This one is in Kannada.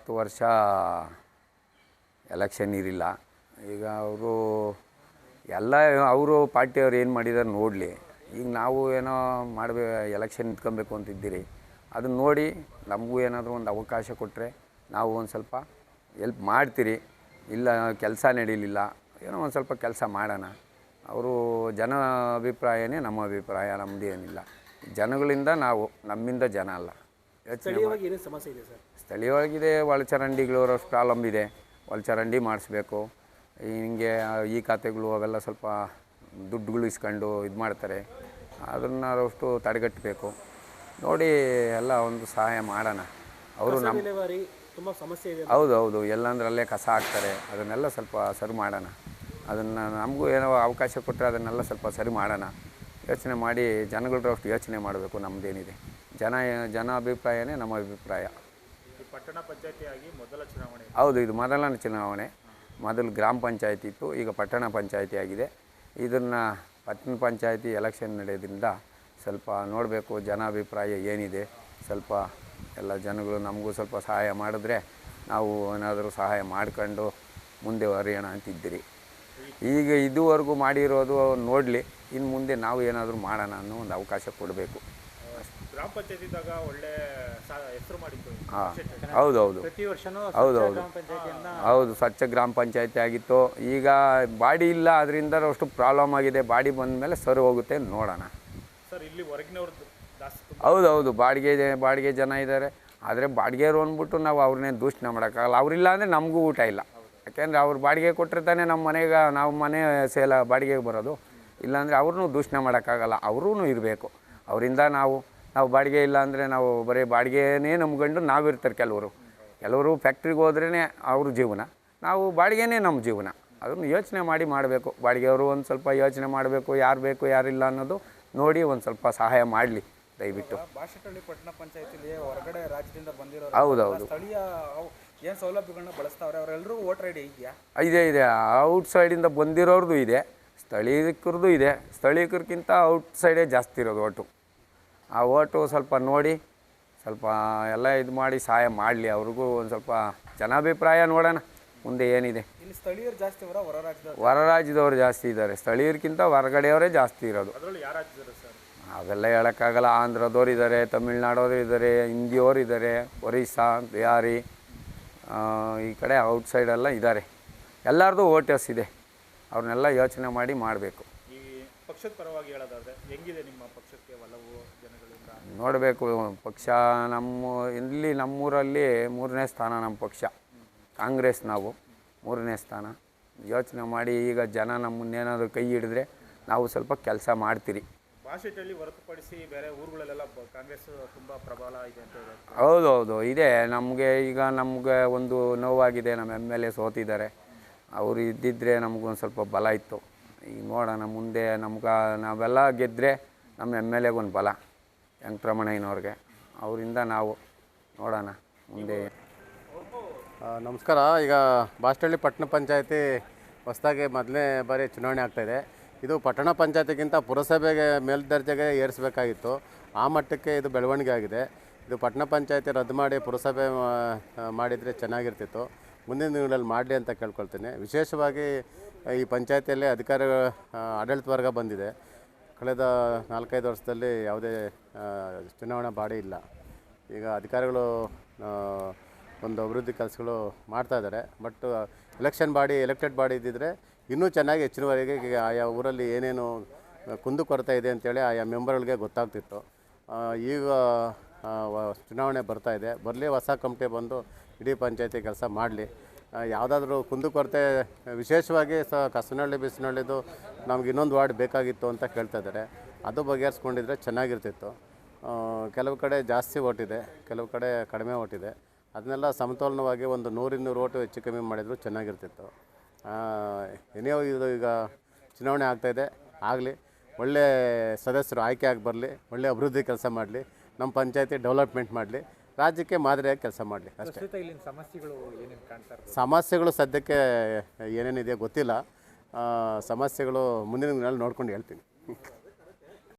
10 ವರ್ಷ ಎಲೆಕ್ಷನ್ ಇರಿಲ್ಲ. ಈಗ ಅವರು ಎಲ್ಲ ಅವರು ಪಾರ್ಟಿಯವ್ರು ಏನು ಮಾಡಿದಾರೆ ನೋಡಲಿ. ಈಗ ನಾವು ಏನೋ ಎಲೆಕ್ಷನ್ ನಿಂತ್ಕೊಬೇಕು ಅಂತಿದ್ದೀರಿ, ಅದನ್ನು ನೋಡಿ ನಮಗೂ ಏನಾದರೂ ಒಂದು ಅವಕಾಶ ಕೊಟ್ಟರೆ ನಾವು ಒಂದು ಸ್ವಲ್ಪ ಎಲ್ಪ್ ಮಾಡ್ತೀರಿ. ಇಲ್ಲ ಕೆಲಸ ನಡೀಲಿಲ್ಲ, ಏನೋ ಒಂದು ಸ್ವಲ್ಪ ಕೆಲಸ ಮಾಡೋಣ. ಅವರು ಜನ ಅಭಿಪ್ರಾಯನೇ ನಮ್ಮ ಅಭಿಪ್ರಾಯ, ನಮ್ಮದೇನಿಲ್ಲ. ಜನಗಳಿಂದ ನಾವು, ನಮ್ಮಿಂದ ಜನ ಅಲ್ಲ. ಸ್ಥಳೀಯವಾಗಿ ಏನೇನು ಸಮಸ್ಯೆ ಇದೆ ಸರ್? ಸ್ಥಳೀಯವಾಗಿದೆ, ಒಳಚರಂಡಿಗಳು ಪ್ರಾಬ್ಲಮ್ ಇದೆ. ಒಳಚರಂಡಿ ಮಾಡಿಸ್ಬೇಕು. ಹಿಂಗೆ ಈ ಖಾತೆಗಳು ಅವೆಲ್ಲ ಸ್ವಲ್ಪ ದುಡ್ಡುಗಳು ಇಸ್ಕೊಂಡು ಇದು ಮಾಡ್ತಾರೆ, ಅದನ್ನು ಅಷ್ಟು ತಡೆಗಟ್ಟಬೇಕು. ನೋಡಿ ಎಲ್ಲ ಒಂದು ಸಹಾಯ ಮಾಡೋಣ. ಅವರು ನಮ್ಮ ತುಂಬ ಸಮಸ್ಯೆ ಇದೆ. ಹೌದು, ಎಲ್ಲಂದ್ರಲ್ಲೇ ಕಸ ಹಾಕ್ತಾರೆ, ಅದನ್ನೆಲ್ಲ ಸ್ವಲ್ಪ ಸರಿ ಮಾಡೋಣ. ಅದನ್ನು ನಮಗೂ ಏನೋ ಅವಕಾಶ ಕೊಟ್ಟರೆ ಅದನ್ನೆಲ್ಲ ಸ್ವಲ್ಪ ಸರಿ ಮಾಡೋಣ. ಯೋಚನೆ ಮಾಡಿ ಜನಗಳಷ್ಟು ಯೋಚನೆ ಮಾಡಬೇಕು. ನಮ್ಮದೇನಿದೆ ಜನ ಅಭಿಪ್ರಾಯನೇ ನಮ್ಮ ಅಭಿಪ್ರಾಯ. ಪಟ್ಟಣ ಪಂಚಾಯತಿಯಾಗಿ ಮೊದಲ ಚುನಾವಣೆ. ಹೌದು, ಇದು ಮೊದಲ ಚುನಾವಣೆ. ಮೊದಲು ಗ್ರಾಮ ಪಂಚಾಯತಿ ಇತ್ತು, ಈಗ ಪಟ್ಟಣ ಪಂಚಾಯತಿ ಆಗಿದೆ. ಇದನ್ನು ಪಟ್ಟಣ ಪಂಚಾಯತಿ ಎಲೆಕ್ಷನ್ ನಡೆಯೋದ್ರಿಂದ ಸ್ವಲ್ಪ ನೋಡಬೇಕು ಜನ ಅಭಿಪ್ರಾಯ ಏನಿದೆ. ಸ್ವಲ್ಪ ಎಲ್ಲ ಜನಗಳು ನಮಗೂ ಸ್ವಲ್ಪ ಸಹಾಯ ಮಾಡಿದ್ರೆ ನಾವು ಏನಾದರೂ ಸಹಾಯ ಮಾಡ್ಕೊಂಡು ಮುಂದೆ ಹೊರೆಯೋಣ ಅಂತಿದ್ದೀರಿ. ಈಗ ಇದುವರೆಗೂ ಮಾಡಿರೋದು ನೋಡಲಿ, ಇನ್ನು ಮುಂದೆ ನಾವು ಏನಾದರೂ ಮಾಡೋಣ ಅನ್ನೋ ಒಂದು ಅವಕಾಶ ಕೊಡಬೇಕು. ಗ್ರಾಮ ಪಂಚಾಯತಿದಾಗ ಒಳ್ಳೆ ಹೆಸರು ಮಾಡಿತ್ತು. ಹೌದು, ಪ್ರತಿ ವರ್ಷನೂ ಹೌದು ಸ್ವಚ್ಛ ಗ್ರಾಮ ಪಂಚಾಯತಿ ಆಗಿತ್ತು. ಈಗ ಬಾಡಿ ಇಲ್ಲ, ಅದರಿಂದ ಅಷ್ಟು ಪ್ರಾಬ್ಲಮ್ ಆಗಿದೆ. ಬಾಡಿ ಬಂದ ಮೇಲೆ ಸರಿ ಹೋಗುತ್ತೆ, ನೋಡೋಣ. ಸರ್, ಇಲ್ಲಿ ಹೊರಗಿನವ್ರದ್ದು ಹೌದು, ಬಾಡಿಗೆ ಜನ ಇದ್ದಾರೆ. ಆದರೆ ಬಾಡಿಗೆಯವರು ಅಂದ್ಬಿಟ್ಟು ನಾವು ಅವ್ರನ್ನೇ ದೂಷಣೆ ಮಾಡೋಕ್ಕಾಗಲ್ಲ. ಅವರಿಲ್ಲ ಅಂದರೆ ನಮಗೂ ಊಟ ಇಲ್ಲ. ಯಾಕೆಂದರೆ ಅವ್ರು ಬಾಡಿಗೆ ಕೊಟ್ಟರೆ ತಾನೇ ನಮ್ಮ ಮನೆಗೆ, ನಾವು ಮನೆ ಸೇಲ ಬಾಡಿಗೆಗೆ ಬರೋದು. ಇಲ್ಲಾಂದರೆ ಅವ್ರನ್ನೂ ದೂಷಣೆ ಮಾಡೋಕ್ಕಾಗಲ್ಲ, ಅವರೂ ಇರಬೇಕು. ಅವರಿಂದ ನಾವು ಬಾಡಿಗೆ ಇಲ್ಲ ಅಂದರೆ ನಾವು ಬರೀ ಬಾಡಿಗೆನೇ ನಂಬ್ಕೊಂಡು ನಾವಿರ್ತಾರೆ. ಕೆಲವರು ಫ್ಯಾಕ್ಟ್ರಿಗೆ ಹೋದ್ರೇ ಅವ್ರ ಜೀವನ, ನಾವು ಬಾಡಿಗೆನೇ ನಮ್ಮ ಜೀವನ. ಅದನ್ನು ಯೋಚನೆ ಮಾಡಿ ಮಾಡಬೇಕು. ಬಾಡಿಗೆಯವರು ಒಂದು ಸ್ವಲ್ಪ ಯೋಚನೆ ಮಾಡಬೇಕು, ಯಾರು ಬೇಕು ಯಾರಿಲ್ಲ ಅನ್ನೋದು ನೋಡಿ ಒಂದು ಸ್ವಲ್ಪ ಸಹಾಯ ಮಾಡಲಿ ದಯವಿಟ್ಟು. ಬಾಶೆಟ್ಟಹಳ್ಳಿ ಪಟ್ಟಣ ಪಂಚಾಯತಿಲಿ ಹೊರಗಡೆ ರಾಜ್ಯದಿಂದ ಬಂದಿರೋ ಹೌದು ಸ್ಥಳೀಯ ಏನು ಸೌಲಭ್ಯಗಳನ್ನ ಬಳಸ್ತಾವ್ರೆ, ಅವರೆಲ್ಲರೂ ವೋಟರ್ ಐಡಿ ಇದೆಯಾ? ಇದೆ. ಔಟ್ಸೈಡಿಂದ ಬಂದಿರೋರ್ದು ಇದೆ, ಸ್ಥಳೀಯರದ್ದು ಇದೆ. ಸ್ಥಳೀಯರಿಗಿಂತ ಔಟ್ಸೈಡೇ ಜಾಸ್ತಿ ಇರೋದು ಓಟು. ಆ ಓಟು ಸ್ವಲ್ಪ ನೋಡಿ ಸ್ವಲ್ಪ ಎಲ್ಲ ಇದು ಮಾಡಿ ಸಹಾಯ ಮಾಡಲಿ. ಅವ್ರಿಗೂ ಒಂದು ಸ್ವಲ್ಪ ಜನಾಭಿಪ್ರಾಯ ನೋಡೋಣ ಮುಂದೆ ಏನಿದೆ. ಇಲ್ಲಿ ಸ್ಥಳೀಯರು ಜಾಸ್ತಿ ಹೊರ ರಾಜ್ಯದವರು ಜಾಸ್ತಿ ಇದ್ದಾರೆ. ಸ್ಥಳೀಯರಿಗಿಂತ ಹೊರಗಡೆಯವರೇ ಜಾಸ್ತಿ ಇರೋದು. ಅವೆಲ್ಲ ಹೇಳೋಕ್ಕಾಗಲ್ಲ. ಆಂಧ್ರದವ್ರು ಇದ್ದಾರೆ, ತಮಿಳ್ನಾಡೋರು ಇದ್ದಾರೆ, ಹಿಂದಿಯವರು ಇದ್ದಾರೆ, ಒರಿಸ್ಸಾ, ಬಿಹಾರಿ, ಈ ಕಡೆ ಔಟ್ಸೈಡೆಲ್ಲ ಇದ್ದಾರೆ. ಎಲ್ಲರದು ವೋಟರ್ಸ್ ಇದೆ. ಅವ್ರನ್ನೆಲ್ಲ ಯೋಚನೆ ಮಾಡಿ ಮಾಡಬೇಕು. ಈ ಪಕ್ಷದ ಪರವಾಗಿ ಹೇಳೋದಾದರೆ ಹೆಂಗಿದೆ ನಿಮ್ಮ ಪಕ್ಷಕ್ಕೆ ಒಲವು ಜನಗಳಿಂದ? ನೋಡಬೇಕು. ಪಕ್ಷ ಇಲ್ಲಿ ನಮ್ಮೂರಲ್ಲಿ 3ನೇ ಸ್ಥಾನ ನಮ್ಮ ಪಕ್ಷ. ಕಾಂಗ್ರೆಸ್ ನಾವು 3ನೇ ಸ್ಥಾನ. ಯೋಚನೆ ಮಾಡಿ ಈಗ ಜನ ನಮ್ಮನ್ನೇನಾದರೂ ಕೈ ಹಿಡಿದ್ರೆ ನಾವು ಸ್ವಲ್ಪ ಕೆಲಸ ಮಾಡ್ತೀರಿ. ಬಾಶೆಟ್ಟಹಳ್ಳಿ ಹೊರತುಪಡಿಸಿ ಬೇರೆ ಊರುಗಳಲ್ಲೆಲ್ಲ ಕಾಂಗ್ರೆಸ್ ತುಂಬ ಪ್ರಬಲ ಇದೆ ಅಂತ ಹೇಳಿ. ಹೌದು ಇದೆ. ನಮಗೆ ಒಂದು ನೋವಾಗಿದೆ. ನಮ್ಮ MLA ಸೋತಿದ್ದಾರೆ. ಅವರು ಇದ್ದಿದ್ದರೆ ನಮಗೊಂದು ಸ್ವಲ್ಪ ಬಲ ಇತ್ತು. ಈಗ ನೋಡೋಣ ಮುಂದೆ ನಾವೆಲ್ಲ ಗೆದ್ದರೆ ನಮ್ಮ MLA ಒಂದು ಬಲ, ವೆಂಕಟರಮಣಯ್ಯನವ್ರಿಗೆ. ಅವರಿಂದ ನಾವು ನೋಡೋಣ ಮುಂದೆ. ನಮಸ್ಕಾರ. ಈಗ ಬಾಶೆಟ್ಟಹಳ್ಳಿ ಪಟ್ಟಣ ಪಂಚಾಯತಿ ಹೊಸದಾಗಿ ಮೊದಲನೇ ಬಾರಿ ಚುನಾವಣೆ ಆಗ್ತಾಯಿದೆ. ಇದು ಪಟ್ಟಣ ಪಂಚಾಯತಿಗಿಂತ ಪುರಸಭೆಗೆ ಮೇಲ್ದರ್ಜೆಗೆ ಏರಿಸಬೇಕಾಗಿತ್ತು. ಆ ಮಟ್ಟಕ್ಕೆ ಇದು ಬೆಳವಣಿಗೆ ಆಗಿದೆ. ಇದು ಪಟ್ಟಣ ಪಂಚಾಯತಿ ರದ್ದು ಮಾಡಿ ಪುರಸಭೆ ಮಾಡಿದರೆ ಚೆನ್ನಾಗಿರ್ತಿತ್ತು. ಮುಂದಿನ ದಿನಗಳಲ್ಲಿ ಮಾಡಲಿ ಅಂತ ಕೇಳ್ಕೊಳ್ತೀನಿ. ವಿಶೇಷವಾಗಿ ಈ ಪಂಚಾಯತಿಯಲ್ಲಿ ಆಡಳಿತ ವರ್ಗ ಬಂದಿದೆ. ಕಳೆದ 4-5 ವರ್ಷದಲ್ಲಿ ಯಾವುದೇ ಚುನಾವಣಾ ಬಾಡಿ ಇಲ್ಲ. ಈಗ ಅಧಿಕಾರಿಗಳು ಒಂದು ಅಭಿವೃದ್ಧಿ ಕೆಲಸಗಳು ಮಾಡ್ತಾಯಿದ್ದಾರೆ. ಬಟ್ ಎಲೆಕ್ಟೆಡ್ ಬಾಡಿ ಇದ್ದಿದ್ದರೆ ಇನ್ನೂ ಚೆನ್ನಾಗಿ ಹೆಚ್ಚಿನವರೆಗೆ ಆಯಾ ಊರಲ್ಲಿ ಏನೇನು ಕುಂದುಕೊರತೆ ಇದೆ ಅಂತೇಳಿ ಆಯಾ ಮೆಂಬರ್ಗಳಿಗೆ ಗೊತ್ತಾಗ್ತಿತ್ತು. ಈಗ ಚುನಾವಣೆ ಬರ್ತಾಯಿದೆ. ಬರಲಿ, ಹೊಸ ಕಮಿಟಿ ಬಂದು ಇಡೀ ಪಂಚಾಯತಿ ಕೆಲಸ ಮಾಡಲಿ. ಯಾವುದಾದ್ರೂ ಕುಂದುಕೊರತೆ ವಿಶೇಷವಾಗಿ ಕಸನಹಳ್ಳಿ ಬಿಸನಹಳ್ಳಿದು ನಮ್ಗೆ ಇನ್ನೊಂದು ವಾರ್ಡ್ ಬೇಕಾಗಿತ್ತು ಅಂತ ಕೇಳ್ತಾ ಇದ್ದಾರೆ. ಅದು ಬಗೆಹರಿಸ್ಕೊಂಡಿದ್ರೆ ಚೆನ್ನಾಗಿರ್ತಿತ್ತು. ಕೆಲವು ಕಡೆ ಜಾಸ್ತಿ ಓಟಿದೆ, ಕೆಲವು ಕಡೆ ಕಡಿಮೆ ಓಟಿದೆ. ಅದನ್ನೆಲ್ಲ ಸಮತೋಲನವಾಗಿ ಒಂದು 100-200 ಓಟು ಹೆಚ್ಚು ಕಮ್ಮಿ ಮಾಡಿದ್ರು ಚೆನ್ನಾಗಿರ್ತಿತ್ತು. ಇದು ಈಗ ಚುನಾವಣೆ ಆಗ್ತಾಯಿದೆ, ಆಗಲಿ. ಒಳ್ಳೆ ಸದಸ್ಯರು ಆಯ್ಕೆ ಆಗಿ ಬರಲಿ, ಒಳ್ಳೆ ಅಭಿವೃದ್ಧಿ ಕೆಲಸ ಮಾಡಲಿ, ನಮ್ಮ ಪಂಚಾಯತಿ ಡೆವಲಪ್ಮೆಂಟ್ ಮಾಡಲಿ, ರಾಜ್ಯಕ್ಕೆ ಮಾದರಿಯಾಗಿ ಕೆಲಸ ಮಾಡಲಿ ಅಷ್ಟೇ. ಸಮಸ್ಯೆಗಳು ಸದ್ಯಕ್ಕೆ ಏನೇನಿದೆ ಗೊತ್ತಿಲ್ಲ. ಸಮಸ್ಯೆಗಳು ಮುಂದಿನ ದಿನಗಳಲ್ಲಿ ನೋಡ್ಕೊಂಡು ಹೇಳ್ತೀನಿ.